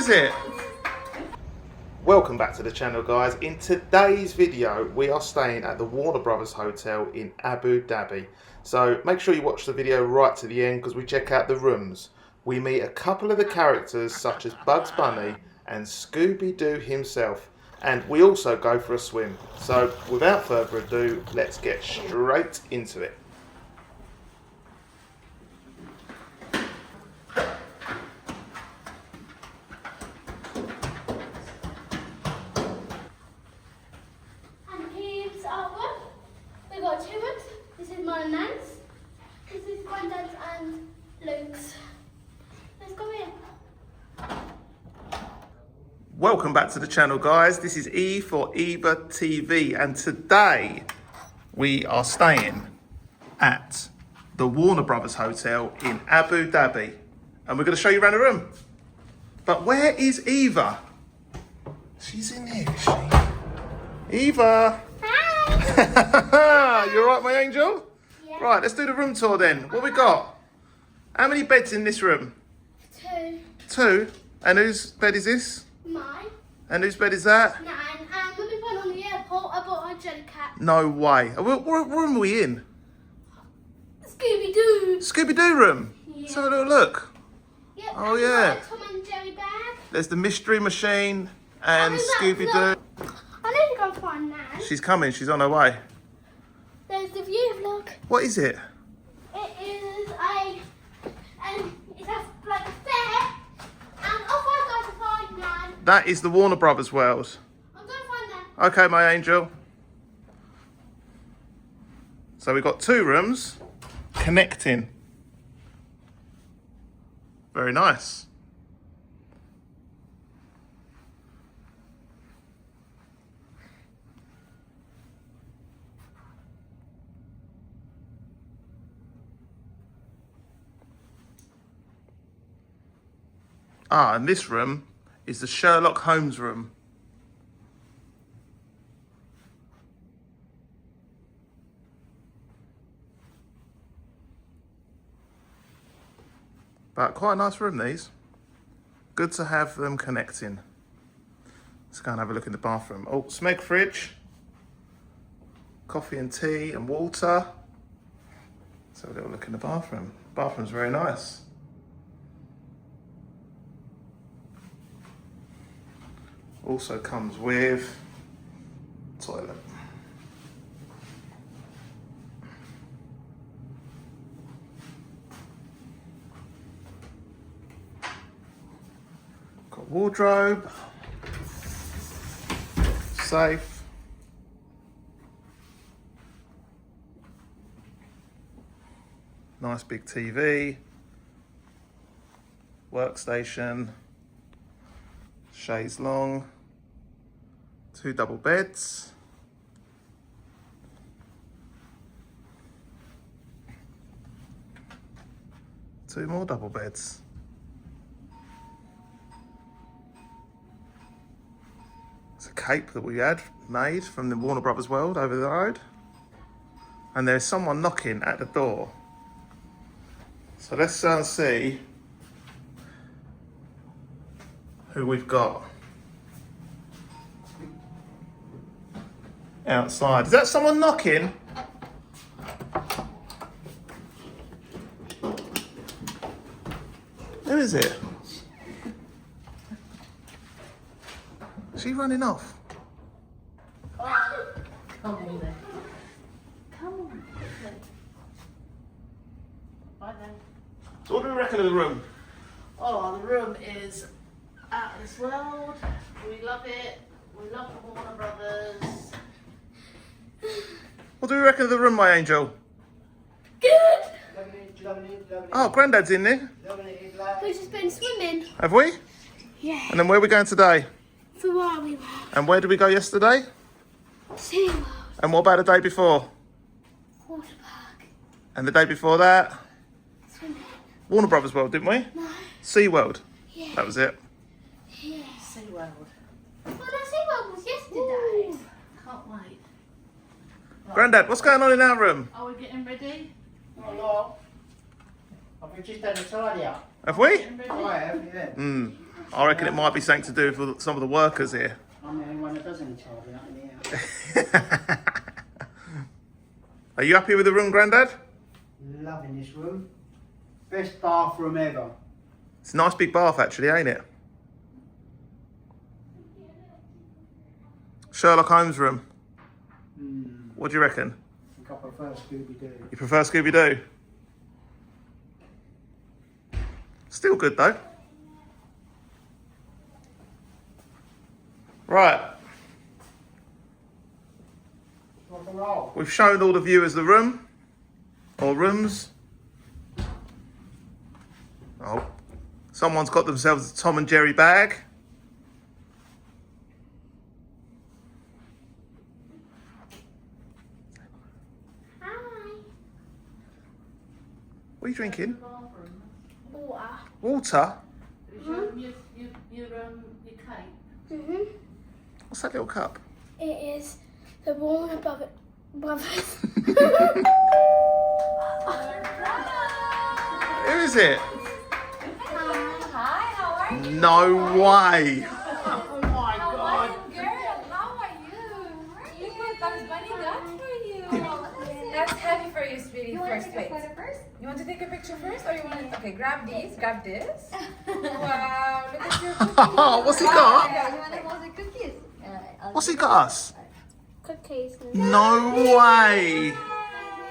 is it? Welcome back to the channel, guys. In today's video, we are staying at the Warner Brothers Hotel in Abu Dhabi. So make sure you watch the video right to the end because we check out the rooms. We meet a couple of the characters such as Bugs Bunny and Scooby-Doo himself. And we also go for a swim. So without further ado, let's get straight into it. Welcome back to the channel, guys. This is E for Eva TV, and today we are staying at the Warner Brothers Hotel in Abu Dhabi, and we're going to show you around the room. But where is Eva? She's in here, is she? Eva! Hi! You alright, my angel? Yeah. Right, let's do the room tour then. What we got? How many beds in this room? 2. 2? And whose bed is this? Mine. And whose bed is that? 9. And when we went on the airport, I bought a jelly cat. No way. What room are we in? Scooby-Doo. Scooby-Doo room? Yeah. Let's have a little look. Yep, Oh, yeah. Tom and Jerry bag. There's the Mystery Machine and Scooby-Doo. I need to go find Nan. She's coming. She's on her way. There's the view vlog. What is it? It is it's like a fair. And off I go to find Nan. That is the Warner Brothers world. I'm going to find Nan. Okay, my angel. So we've got 2 rooms connecting. Very nice. Ah, and this room is the Sherlock Holmes room. But quite a nice room, these. Good to have them connecting. Let's go and have a look in the bathroom. Oh, Smeg fridge. Coffee and tea and water. Let's have a little look in the bathroom. Bathroom's very nice. Also comes with toilet. Got wardrobe, safe, nice big TV, workstation, chaise longue, 2 double beds, two more double beds. It's a cape that we had made from the Warner Brothers world over the road, and there's someone knocking at the door. So let's see who we've got outside. Is that someone knocking? Who is it? Is she running off? Come on then. Come on. Bye then. So what do we reckon of the room? Oh, the room is out of this world. We love it. We love the Warner Brothers. What do we reckon of the room, my angel? Good. Oh, Grandad's in there. We've just been swimming. Have we? Yeah. And then where are we going today? Ferrari World. And where did we go yesterday? SeaWorld. And what about the day before? Water park. And the day before that? Swimming. Warner Brothers World, didn't we? No. SeaWorld. Yeah. That was it. Yeah. SeaWorld. Well, no, SeaWorld was yesterday. Ooh, can't wait. Right. Grandad, what's going on in our room? Are we getting ready? Hello. Have we just had a tidy up? Have we? Getting ready? I have, yeah. I reckon it might be something to do with some of the workers here. I'm the only one that does any tidying up in here. Are you happy with the room, Grandad? Loving this room. Best bathroom ever. It's a nice big bath, actually, ain't it? Sherlock Holmes room. What do you reckon? I think I prefer Scooby-Doo. You prefer Scooby-Doo? Still good, though. Right. Rock and roll. We've shown all the viewers the room. Or rooms. Oh. Someone's got themselves a Tom and Jerry bag. Hi. What are you drinking? Water. Water? Show them your cake. Mhm. What's that little cup? It is the Warner Brothers. Who is it? Hi, how are you? No way. Oh my How god. are you, girl? How are you? Look what Bugs Bunny got for you. That's heavy for you, sweetie. First, wait. You want to take a picture first, or you want to? Okay, grab these. Grab this. Wow, look at your cookies. Oh, what's he got? You want to hold the cookies? What's he got us? Cookies. No way.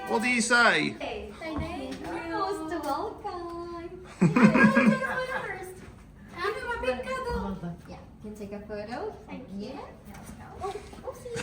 What do you say? Thank you. Most welcome. Yeah, can take a photo. Yeah. Oh, oopsie.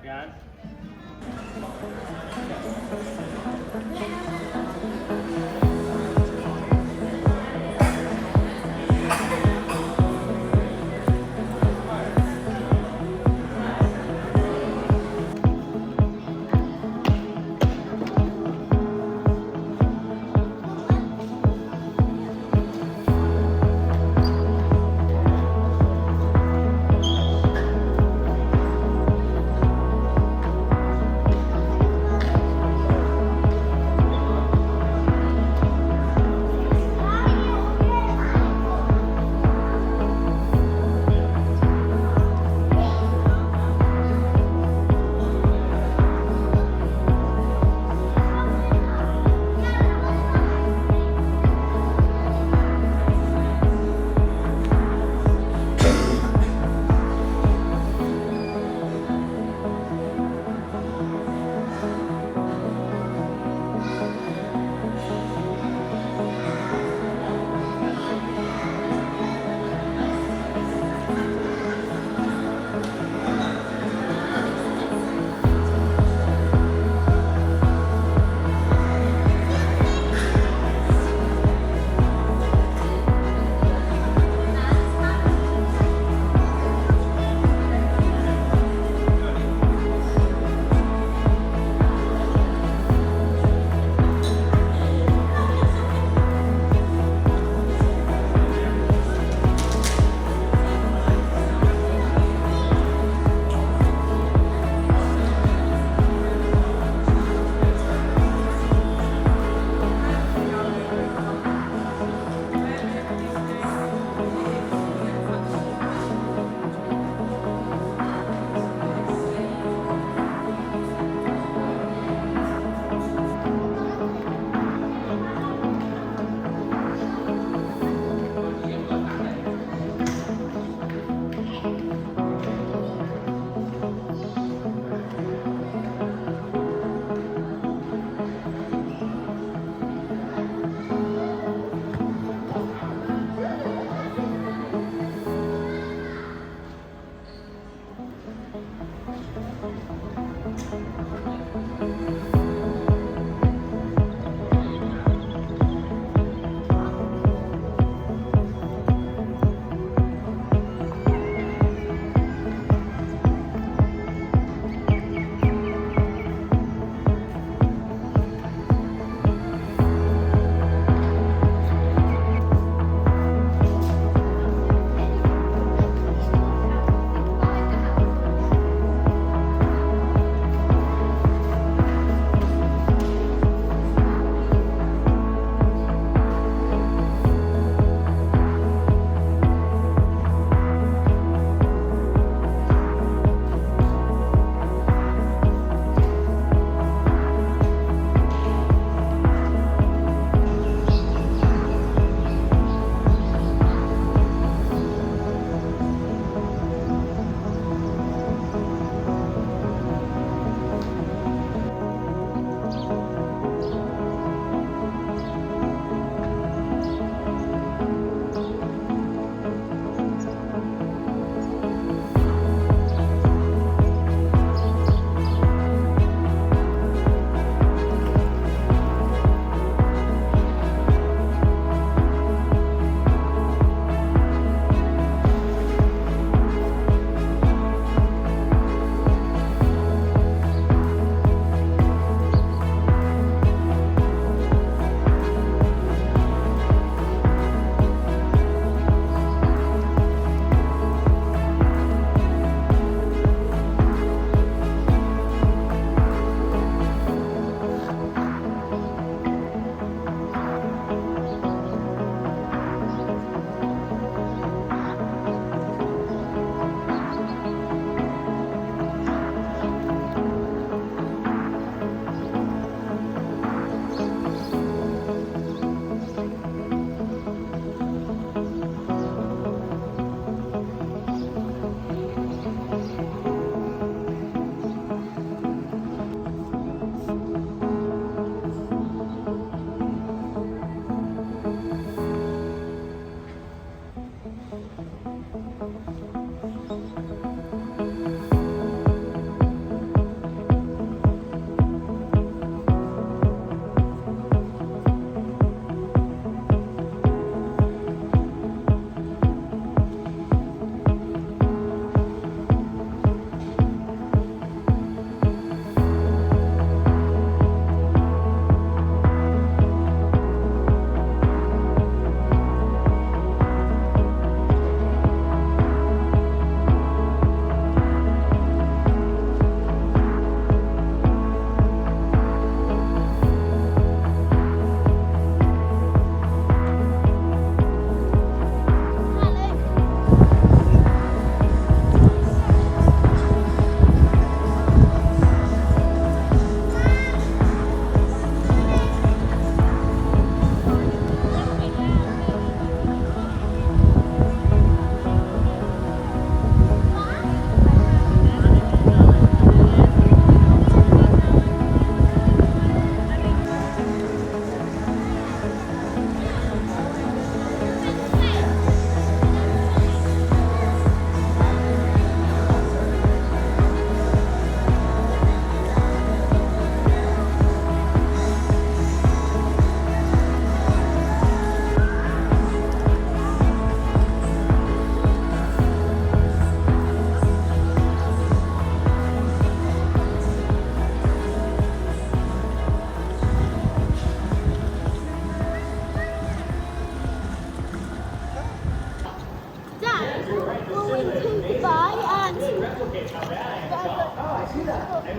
Jan?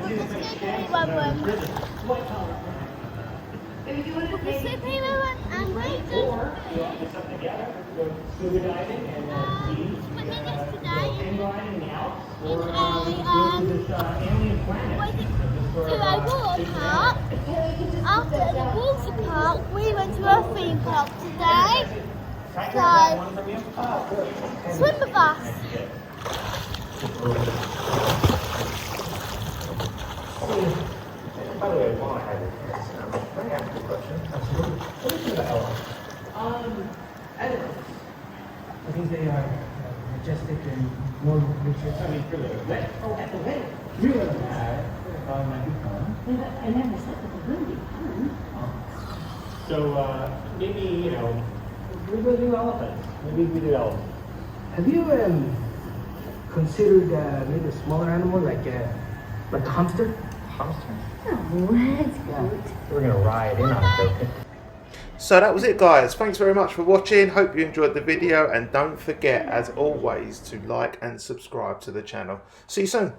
After the water park, we went to a theme park today. So, swim with us. By the way, while I have you guys, can I ask you a question? Absolutely. What do you think about elephants? Elephants. I think they are majestic and wonderful creatures. I mean, really, wet. Oh, at the wedding. Really? I thought it might be fun. I never said that it would be fun. So, maybe, you know, we will do elephants. Maybe we do elephants. Have you considered maybe a smaller animal like a hamster? Hamster? Oh, that's good. We're gonna ride in on it, though. So that was it, guys. Thanks very much for watching. Hope you enjoyed the video, and don't forget, as always, to like and subscribe to the channel. See you soon.